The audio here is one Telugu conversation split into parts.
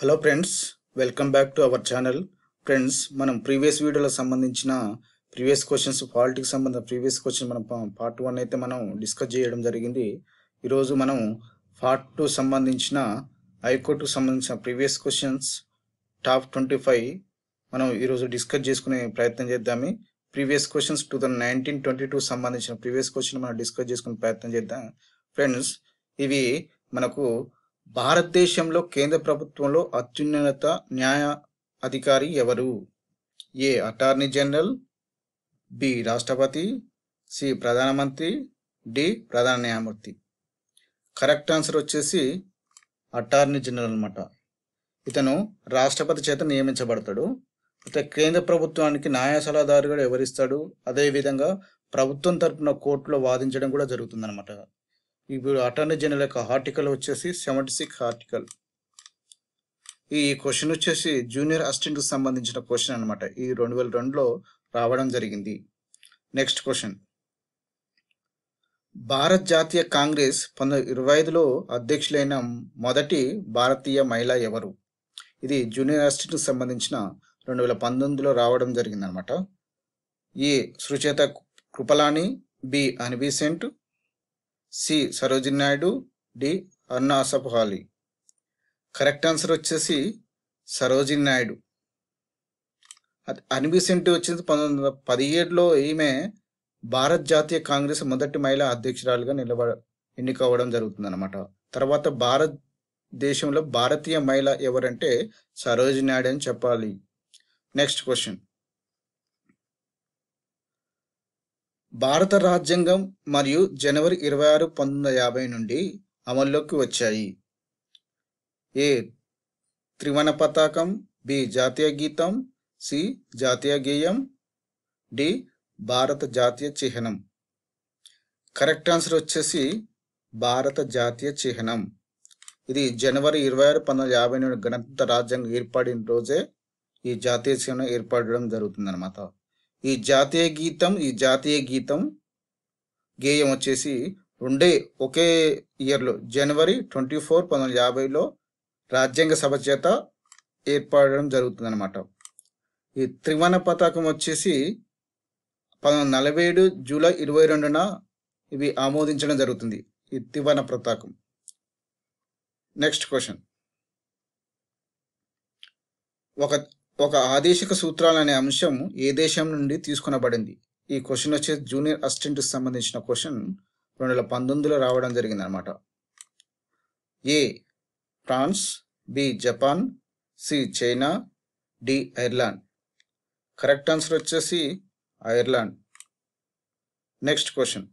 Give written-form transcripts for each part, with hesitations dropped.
Hello friends, welcome back to our channel. Friends, మనం ప్రీవియస్ వీడియోలో సంబంధించిన ప్రీవియస్ క్వశ్చన్స్, పాలిటిక్స్ సంబంధించిన ప్రీవియస్ క్వశ్చన్ మనం పార్ట్ 1 అయితే మనం డిస్కస్ చేయడం జరిగింది. ఈరోజు మనం పార్ట్ 2 సంబంధించిన హైకోర్టుకు సంబంధించిన ప్రీవియస్ క్వశ్చన్స్ టాప్ 25 మనం ఈరోజు డిస్కస్ చేసుకునే ప్రయత్నం చేద్దాము. ప్రీవియస్ క్వశ్చన్స్ 2019-22 సంబంధించిన ప్రీవియస్ క్వశ్చన్ మనం డిస్కస్ చేసుకునే ప్రయత్నం చేద్దాం. ఫ్రెండ్స్, ఇవి మనకు భారతదేశంలో కేంద్ర ప్రభుత్వంలో అత్యున్నత న్యాయ అధికారి ఎవరు? ఏ అటార్నీ జనరల్, బి రాష్ట్రపతి, సి ప్రధానమంత్రి, డి ప్రధాన న్యాయమూర్తి. కరెక్ట్ ఆన్సర్ వచ్చేసి అటార్నీ జనరల్ అన్నమాట. ఇతను రాష్ట్రపతి చేత నియమించబడతాడు. ఇతను కేంద్ర ప్రభుత్వానికి న్యాయ సలహాదారుగా ఎవరిస్తాడు. అదేవిధంగా ప్రభుత్వం తరపున కోర్టులో వాదించడం కూడా జరుగుతుంది అనమాట. ఇప్పుడు అటార్నీ జనరల్ యొక్క ఆర్టికల్ వచ్చేసి 76 ఆర్టికల్. ఈ క్వశ్చన్ వచ్చేసి జూనియర్ అసిస్టెంట్కి సంబంధించిన క్వశ్చన్ అనమాట. ఈ 2002లో రావడం జరిగింది. నెక్స్ట్ క్వశ్చన్, భారత్ జాతీయ కాంగ్రెస్ 1925లో అధ్యక్షులైన మొదటి భారతీయ మహిళ ఎవరు? ఇది జూనియర్ అసిస్టెంట్కి సంబంధించిన 2019లో రావడం జరిగింది అనమాట. A Sucheta Kripalani, B Annie Besant, C Sarojini Naidu, D Anna Asaf Ali. Correct answer వచ్చేసి సరోజిని నాయుడు. అనిబిసెంట్ వచ్చేసి 1917లో ఈమె భారత్ జాతీయ కాంగ్రెస్ మొదటి మహిళా అధ్యక్షురాలుగా ఎన్నికవడం జరుగుతుంది అనమాట. తర్వాత భారతదేశంలో భారతీయ మహిళ ఎవరంటే సరోజిని నాయుడు అని చెప్పాలి. నెక్స్ట్ క్వశ్చన్, భారత రాజ్యాంగం మరియు జనవరి 26, 1950 నుండి అమల్లోకి వచ్చాయి. ఏ త్రివర్ణ పతాకం, బి జాతీయ గీతం, సి జాతీయ గేయం, డి భారత జాతీయ చిహ్నం. కరెక్ట్ ఆన్సర్ వచ్చేసి భారత జాతీయ చిహ్నం. ఇది జనవరి 26, 1950 నుండి గణతంత్ర రాజ్యాంగం ఏర్పడిన రోజే ఈ జాతీయ చిహ్నం ఏర్పడడం జరుగుతుంది అనమాట. ఈ జాతీయ గీతం గేయం వచ్చేసి ఒకే ఇయర్లో జనవరి 24, 1950లో రాజ్యాంగ సభ చేత ఏర్పడడం జరుగుతుంది అనమాట. ఈ త్రివర్ణ పతాకం వచ్చేసి 1947 జూలై 22న ఇవి ఆమోదించడం జరుగుతుంది, ఈ త్రివర్ణ పతాకం. నెక్స్ట్ క్వశ్చన్, ఒక ఆదేశిక సూత్రాలు అనే అంశం ఏ దేశం నుండి తీసుకునబడింది? ఈ క్వశ్చన్ వచ్చేసి జూనియర్ అసిస్టెంట్కి సంబంధించిన క్వశ్చన్ 2019లో రావడం జరిగింది అనమాట. A France, B Japan, C China, D Ireland. Correct answer వచ్చేసి ఐర్లాండ్. నెక్స్ట్ క్వశ్చన్,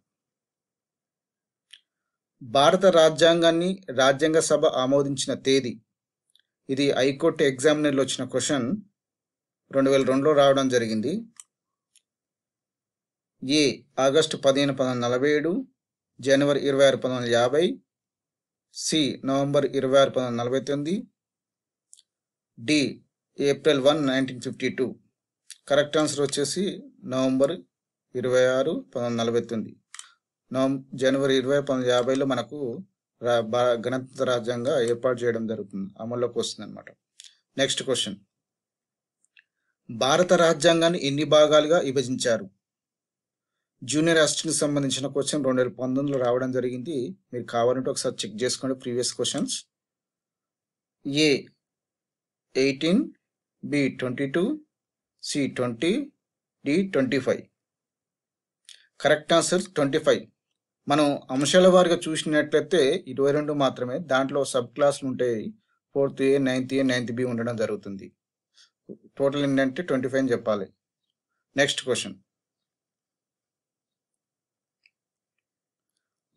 భారత రాజ్యాంగాన్ని రాజ్యాంగ సభ ఆమోదించిన తేదీ? ఇది హైకోర్టు ఎగ్జామినర్లో వచ్చిన క్వశ్చన్, 2002లో రావడం జరిగింది. ఏ ఆగస్టు 15, 1947, జనవరి 26, 1950, C November 26, 1949, D April 1, 1952. Correct answer వచ్చేసి నవంబర్ 26, 1949. జనవరి 20, 1950లో మనకు గణతంత్ర రాజ్యాంగం ఏర్పాటు చేయడం జరుగుతుంది, అమల్లోకి వస్తుంది అనమాట. నెక్స్ట్ క్వశ్చన్, భారత రాజ్యాంగాన్ని ఎన్ని భాగాలుగా విభజించారు? జూనియర్ అసిస్టెంట్కి సంబంధించిన క్వశ్చన్ 2019లో రావడం జరిగింది. మీరు కావాలంటే ఒకసారి చెక్ చేసుకోండి previous questions. A 18, B 22, C 20, D 25. Correct answer 25. మనం అంశాల వారిగా చూసినట్లయితే 22 మాత్రమే, దాంట్లో సబ్ క్లాసులు ఉంటాయి. 4th A, 9th A, 9th B ఉండడం జరుగుతుంది. టోటల్ ఏంటంటే 25 అని చెప్పాలి. నెక్స్ట్ క్వశ్చన్,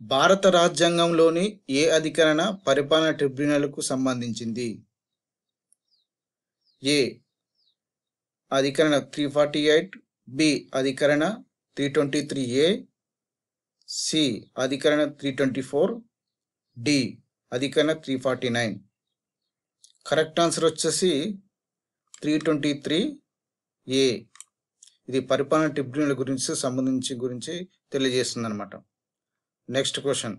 భారత రాజ్యాంగంలోని ఏ అధికరణ పరిపాలన ట్రిబ్యునల్కు సంబంధించింది? ఏ అధికరణ 348, బి అధికరణ 323A, సి అధికరణ 324, డి అధికరణ 349. కరెక్ట్ ఆన్సర్ వచ్చేసి 323A. ఇది పరిపాలన ట్రిబ్యునల్ గురించి తెలియజేస్తుంది అనమాట. నెక్స్ట్ క్వశ్చన్,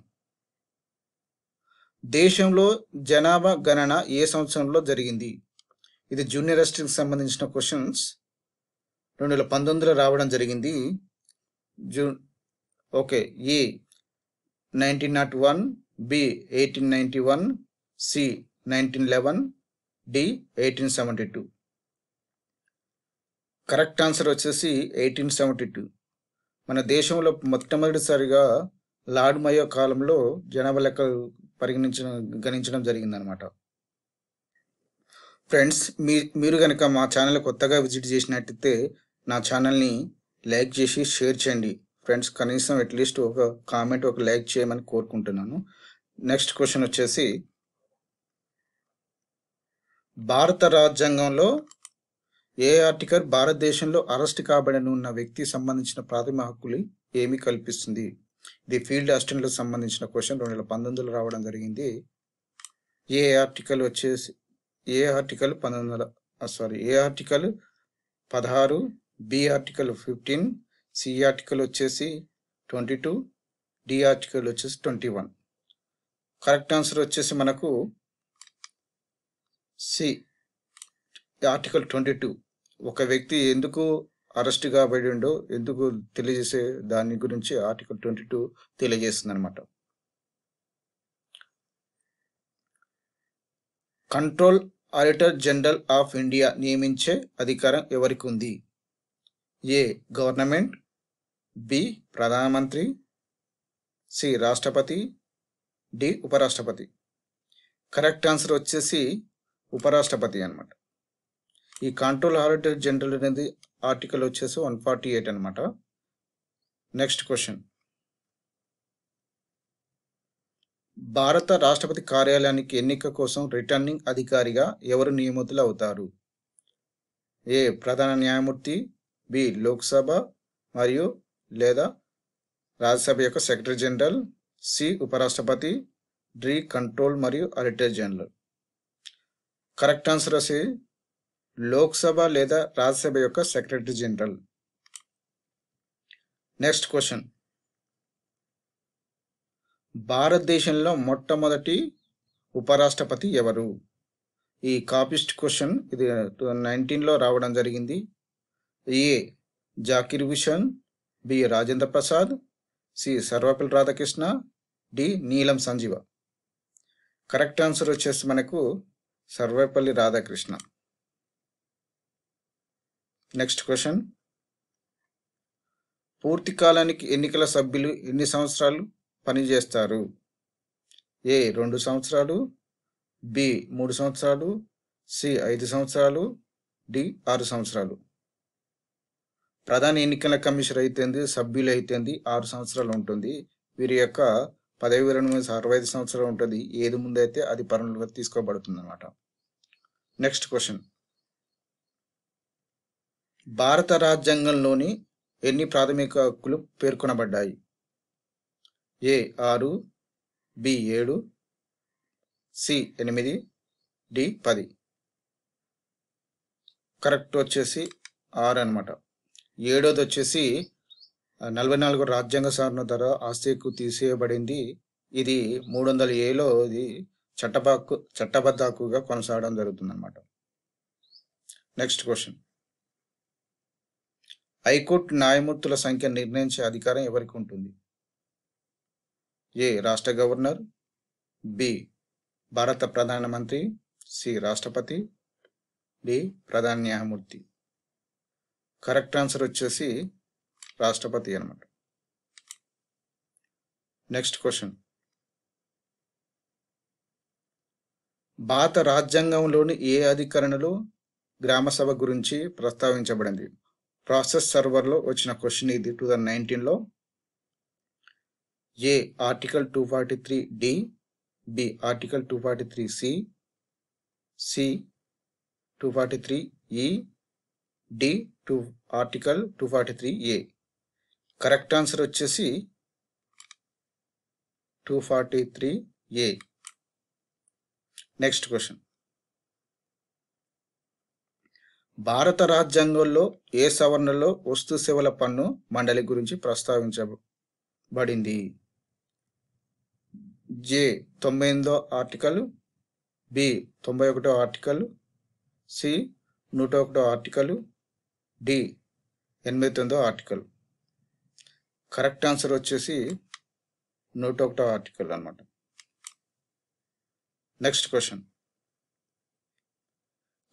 దేశంలో జనాభా గణన ఏ సంవత్సరంలో జరిగింది? ఇది జూనియర్ అసిస్టెంట్కి సంబంధించిన క్వశ్చన్స్ 2019లో రావడం జరిగింది. Okay. A 1901, B 1891, C 1911, D 1872. Correct answer వచ్చేసి 1872. మన దేశంలో మొట్టమొదటిసారిగా లార్డ్ మయో కాలంలో జనాభా లెక్కలు గణించడం జరిగిందనమాట. ఫ్రెండ్స్, మీరు కనుక మా ఛానల్ కొత్తగా విజిట్ చేసినట్టయితే నా ఛానల్ని లైక్ చేసి షేర్ చేయండి ఫ్రెండ్స్. కనీసం అట్లీస్ట్ ఒక కామెంట్, ఒక లైక్ చేయమని కోరుకుంటున్నాను. నెక్స్ట్ క్వశ్చన్ వచ్చేసి, భారత రాజ్యాంగంలో ఏ ఆర్టికల్ భారతదేశంలో అరెస్ట్ కాబడిన ఉన్న వ్యక్తికి సంబంధించిన ప్రాథమిక హక్కులు ఏమి కల్పిస్తుంది? ఇది ఫీల్డ్ అసిస్టెంట్లకు సంబంధించిన క్వశ్చన్ 2019లో రావడం జరిగింది. A article 16, B article 15, C article వచ్చేసి 22, డి ఆర్టికల్ వచ్చేసి 21. కరెక్ట్ ఆన్సర్ వచ్చేసి మనకు సి ఆర్టికల్ 22. ఒక వ్యక్తి ఎందుకు అరెస్ట్ కాబడిండో ఎందుకు తెలియజేసే దాని గురించి ఆర్టికల్ 22 తెలియజేస్తుంది అనమాట. Control auditor general of India నియమించే అధికారం ఎవరికి ఉంది? ఏ గవర్నమెంట్, బి ప్రధానమంత్రి, సి రాష్ట్రపతి, డి ఉపరాష్ట్రపతి. కరెక్ట్ ఆన్సర్ వచ్చేసి ఉపరాష్ట్రపతి అనమాట. ఈ కంట్రోల్ ఆడిటర్ జనరల్ అనేది ఆర్టికల్ వచ్చేసి 148 అనమాట. నెక్స్ట్ క్వశ్చన్, భారత రాష్ట్రపతి కార్యాలయానికి ఎన్నిక కోసం రిటర్నింగ్ అధికారిగా ఎవరు నియమితులు అవుతారు? ఏ ప్రధాన న్యాయమూర్తి, బి లోక్సభ మరియు లేదా రాజ్యసభ యొక్క సెక్రటరీ జనరల్, సి ఉపరాష్ట్రపతి, డి కంట్రోల్ మరియు ఆడిటర్ జనరల్. కరెక్ట్ ఆన్సర్ వచ్చి లోక్సభ లేదా రాజ్యసభ యొక్క సెక్రటరీ జనరల్. నెక్స్ట్ క్వశ్చన్, భారతదేశంలో మొట్టమొదటి ఉపరాష్ట్రపతి ఎవరు? ఈ కాపిస్ట్ క్వశ్చన్ ఇది 2019లో రావడం జరిగింది. A Zakir Hussain, B Rajendra Prasad, C Sarvepalli Radhakrishna, D Neelam Sanjiva. Correct answer వచ్చేసి మనకు సర్వపల్లి రాధాకృష్ణ. నెక్స్ట్ క్వశ్చన్, పూర్తి కాలానికి ఎన్నికల సభ్యులు ఎన్ని సంవత్సరాలు పనిచేస్తారు? ఏ 2 సంవత్సరాలు, బి 3 సంవత్సరాలు, సి 5 సంవత్సరాలు, డి 6 సంవత్సరాలు. ప్రధాన ఎన్నికల కమిషనర్ అయితేంది, సభ్యులు అయితేంది 6 సంవత్సరాలు ఉంటుంది. వీరి యొక్క పదవి విరమణ 65 సంవత్సరాలు ఉంటుంది. ఏది ముందైతే అది పర్మనెంట్గా తీసుకోబడుతుంది అన్నమాట. నెక్స్ట్ క్వశ్చన్, భారత రాజ్యాంగంలోని ఎన్ని ప్రాథమిక హక్కులు పేర్కొనబడ్డాయి? ఏ 6, బి 7, సి 8, డి 10. కరెక్ట్ వచ్చేసి 6 అనమాట. 7వ వచ్చేసి 44 రాజ్యాంగ సవరణ ద్వారా ఆస్తి హక్కు తీసేయబడింది. ఇది 300Aలో ఇది చట్టబద్ధ హక్కుగా కొనసాగడం జరుగుతుంది అనమాట. నెక్స్ట్ క్వశ్చన్, హైకోర్టు న్యాయమూర్తుల సంఖ్య నిర్ణయించే అధికారం ఎవరికి ఉంటుంది? ఏ రాష్ట్ర గవర్నర్, బి భారత ప్రధానమంత్రి, సి రాష్ట్రపతి, డి ప్రధాన న్యాయమూర్తి. కరెక్ట్ ఆన్సర్ వచ్చేసి రాష్ట్రపతి అనమాట. నెక్స్ట్ క్వశ్చన్, భారత రాజ్యాంగంలోని ఏ అధికరణలో గ్రామసభ గురించి ప్రస్తావించబడింది? ప్రాసెస్ సర్వర్లో వచ్చిన క్వశ్చన్ ఇది 2019లో. A article 243D, B article 243C, C 243E, D article 243A. Correct answer వచ్చేసి 243A. నెక్స్ట్ క్వశ్చన్, భారత రాజ్యాంగంలో ఏ సవరణలో వస్తు సేవల పన్ను మండలి గురించి ప్రస్తావించబడింది? జే 98వ ఆర్టికల్, బి 91వ ఆర్టికల్, సి 101వ ఆర్టికల్, డి 89వ ఆర్టికల్. కరెక్ట్ ఆన్సర్ వచ్చేసి 101వ ఆర్టికల్ అన్నమాట. Next question.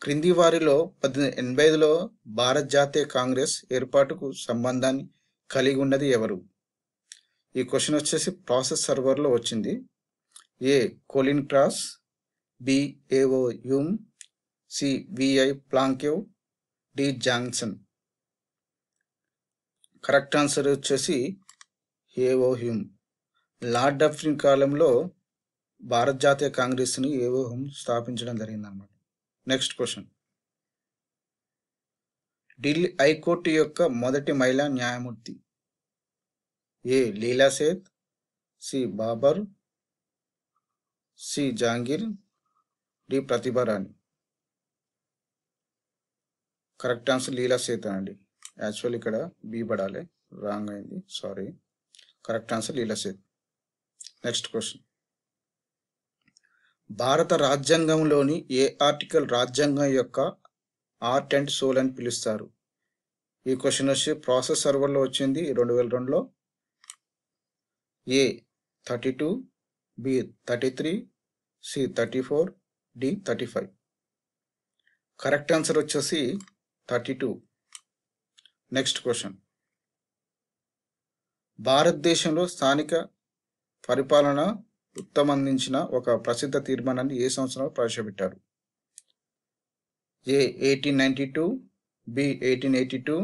క్రింది వారిలో 1885లో భారత జాతీయ కాంగ్రెస్ ఏర్పాటుకు సంబంధాన్ని కలిగి ఉన్నది ఎవరు? ఈ క్వశ్చన్ వచ్చేసి ప్రాసెస్ సర్వర్లో వచ్చింది. A Colin Cross, B A O Hume, C V I ప్లాంకెవ్, డి జాన్సన్. కరెక్ట్ ఆన్సర్ వచ్చేసి ఏఓ హ్యూమ్. లార్డ్ డఫ్రిన్ కాలంలో భారత జాతీయ కాంగ్రెస్ని ఏఓ హ్యూమ్ స్థాపించడం జరిగిందన్నమాట. Next question. ఢిల్లీ హైకోర్టు యొక్క మొదటి మహిళా న్యాయమూర్తి. A Leela Seth, C Babur, C Jahangir, D Pratibha Rani. Correct answer Leela Seth అండి. యాక్చువల్ ఇక్కడ బి పడాలి, రాంగ్ అయింది, sorry. Correct answer Leela Seth. Next question. భారత రాజ్యాంగంలోని ఏ ఆర్టికల్ రాజ్యాంగం యొక్క ఆర్ట్ అండ్ సోల్ అని పిలుస్తారు? ఈ క్వశ్చన్ వచ్చి ప్రాసెస్ సర్వర్లో వచ్చింది 2002లో. A 32, B 33, C 34, D 35. Correct answer వచ్చేసి 32. Next question. భారతదేశంలో స్థానిక పరిపాలన ఉత్తమందించిన ఒక ప్రసిద్ధ తీర్మానాన్ని ఏ సంవత్సరంలో ప్రవేశపెట్టారు? A 1892, B 1882,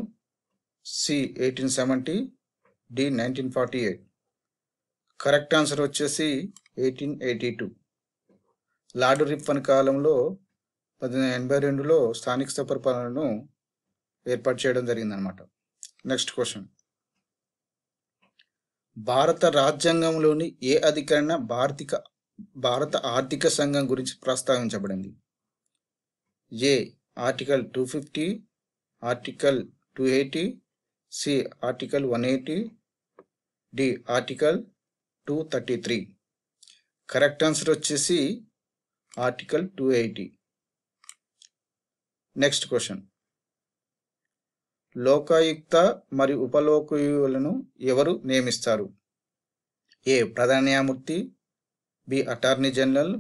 C 1870, D 1948. Correct answer వచ్చేసి 1882. లార్డ్ రిప్పన్ కాలంలో 1882లో స్థానిక పరిపాలనను ఏర్పాటు చేయడం జరిగిందనమాట. Next question. భారత రాజ్యాంగంలోని ఏ అధికరణ భారత ఆర్థిక సంఘం గురించి ప్రస్తావించబడింది? A article 250, article 280, C article 180, D article 233. Correct answer వచ్చేసి ఆర్టికల్ 280. Next question. లోకాయుక్త మరియు ఉపలోకాయుక్తలను ఎవరు నియమిస్తారు? ఏ ప్రధాన న్యాయమూర్తి, బి అటార్నీ జనరల్,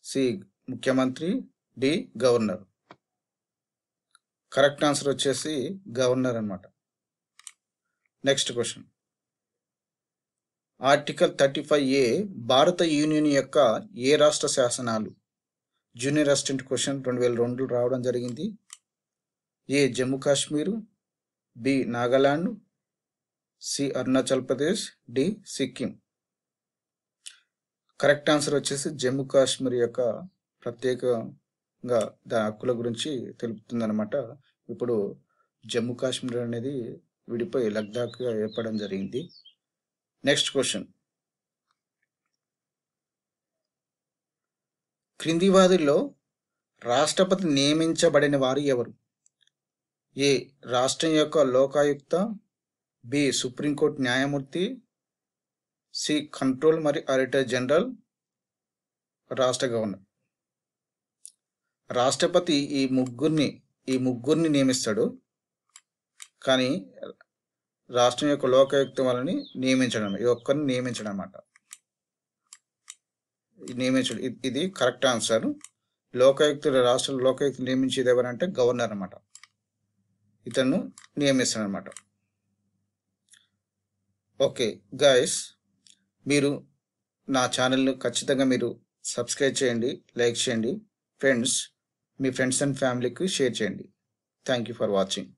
సి ముఖ్యమంత్రి, డి గవర్నర్. కరెక్ట్ ఆన్సర్ వచ్చేసి గవర్నర్ అన్నమాట. Next question. ఆర్టికల్ 35A భారత యూనియన్ యొక్క ఏ రాష్ట్ర శాసనాలు? జూనియర్ అసిస్టెంట్ క్వశ్చన్ 2002 రావడం జరిగింది. A Jammu Kashmir, B Nagaland, C Arunachal Pradesh, D Sikkim. Correct answer వచ్చేసి జమ్మూ కాశ్మీర్ యొక్క ప్రత్యేకంగా దాని హక్కుల గురించి తెలుపుతుందన్నమాట. ఇప్పుడు జమ్మూ కాశ్మీర్ అనేది విడిపోయి లద్దాఖ్గా ఏర్పడడం జరిగింది. Next question. క్రింది వారిలో రాష్ట్రపతి నియమించబడిన వారు ఎవరు? ఏ రాష్ట్రం యొక్క లోకాయుక్త, బి సుప్రీంకోర్టు న్యాయమూర్తి, సి కంట్రోల్ మరియు ఆడిటర్ జనరల్, రాష్ట్ర గవర్నర్. రాష్ట్రపతి ఈ ముగ్గురిని నియమిస్తాడు, కానీ రాష్ట్రం యొక్క లోకాయుక్త వాళ్ళని నియమించడం, ఈ ఒక్కరిని నియమించడం అన్నమాట. నియమించడం ఇది కరెక్ట్ ఆన్సర్. రాష్ట్ర లోకాయుక్త నియమించేది ఎవరంటే గవర్నర్ అన్నమాట. ఇతను నియమిస్తాడు అన్నమాట. ఓకే గైస్, మీరు నా ఛానల్ను ఖచ్చితంగా మీరు సబ్స్క్రైబ్ చేయండి, లైక్ చేయండి, మీ ఫ్రెండ్స్ అండ్ ఫ్యామిలీకి షేర్ చేయండి. Thank you for watching.